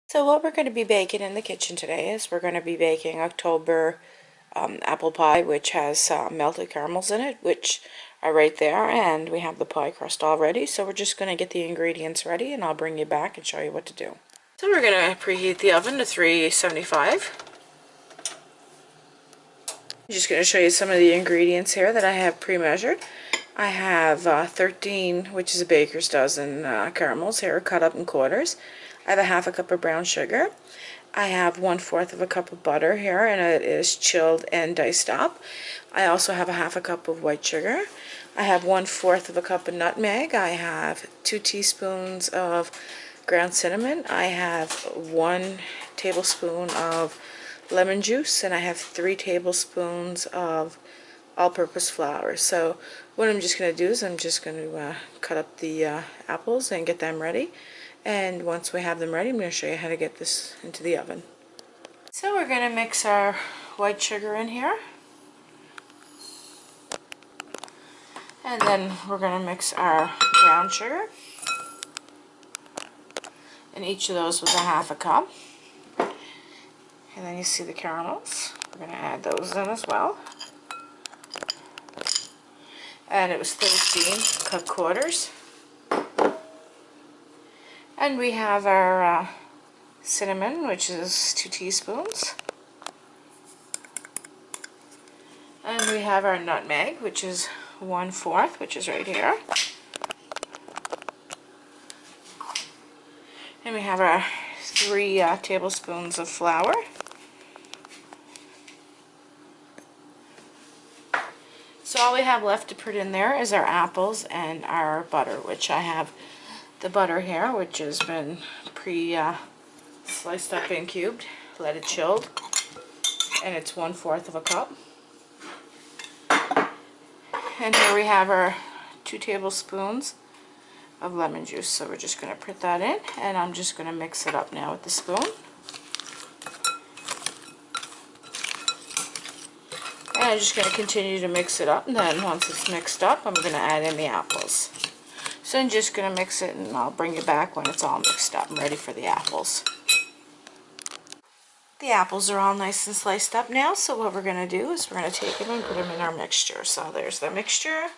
So what we're going to be baking in the kitchen today is we're going to be baking October apple pie, which has melted caramels in it, which are right there, and we have the pie crust all ready. So we're just going to get the ingredients ready, and I'll bring you back and show you what to do. So we're going to preheat the oven to 375. I'm just going to show you some of the ingredients here that I have pre-measured. I have 13, which is a baker's dozen caramels here, cut up in quarters. I have a half a cup of brown sugar. I have 1/4 of a cup of butter here, and it is chilled and diced up. I also have a half a cup of white sugar. I have 1/4 of a cup of nutmeg. I have 2 teaspoons of ground cinnamon. I have 1 tablespoon of lemon juice, and I have 3 tablespoons of all-purpose flour. So what I'm just going to do is I'm just going to cut up the apples and get them ready. And once we have them ready, I'm going to show you how to get this into the oven. So we're going to mix our white sugar in here. And then we're going to mix our brown sugar. And each of those was a half a cup. And then you see the caramels. We're going to add those in as well. And it was 13 cup quarters. And we have our cinnamon, which is 2 teaspoons. And we have our nutmeg, which is 1/4, which is right here. And we have our 3 tablespoons of flour. So all we have left to put in there is our apples and our butter, which I have the butter here, which has been sliced up and cubed, let it chilled, and it's 1/4 of a cup. And here we have our 2 tablespoons of lemon juice. So we're just going to put that in, and I'm just going to mix it up now with the spoon. And I'm just going to continue to mix it up, and then once it's mixed up, I'm going to add in the apples. So I'm just going to mix it, and I'll bring you back when it's all mixed up and ready for the apples. The apples are all nice and sliced up now, so what we're going to do is we're going to take them and put them in our mixture. So there's the mixture,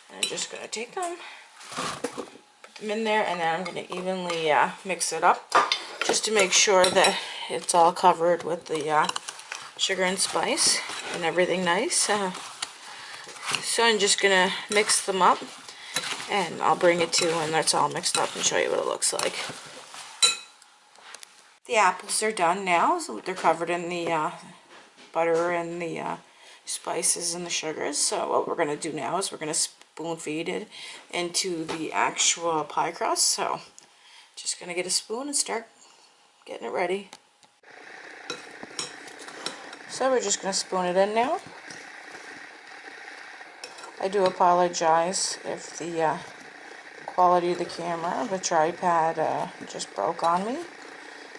and I'm just going to take them, put them in there, and then I'm going to evenly mix it up just to make sure that it's all covered with the sugar and spice and everything nice. So I'm just going to mix them up, and I'll bring it to when that's all mixed up and show you what it looks like. The apples are done now, so they're covered in the butter and the spices and the sugars. So what we're going to do now is we're going to spoon feed it into the actual pie crust. So just going to get a spoon and start getting it ready. So we're just going to spoon it in now. I do apologize if the quality of the camera, the tripod just broke on me.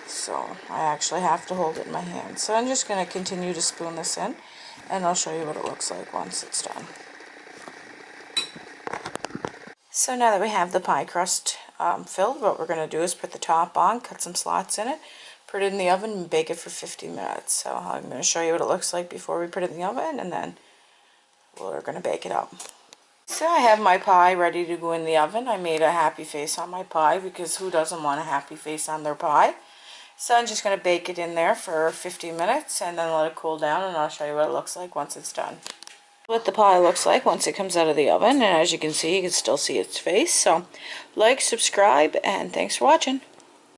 So I actually have to hold it in my hand. So I'm just going to continue to spoon this in, and I'll show you what it looks like once it's done. So now that we have the pie crust filled, what we're going to do is put the top on, cut some slots in it, put it in the oven, and bake it for 50 minutes. So I'm going to show you what it looks like before we put it in the oven, and then we're going to bake it up. So I have my pie ready to go in the oven. I made a happy face on my pie because who doesn't want a happy face on their pie? So I'm just going to bake it in there for 50 minutes and then let it cool down, and I'll show you what it looks like once it's done. What the pie looks like once it comes out of the oven, and as you can see, you can still see its face. So like, subscribe, and thanks for watching.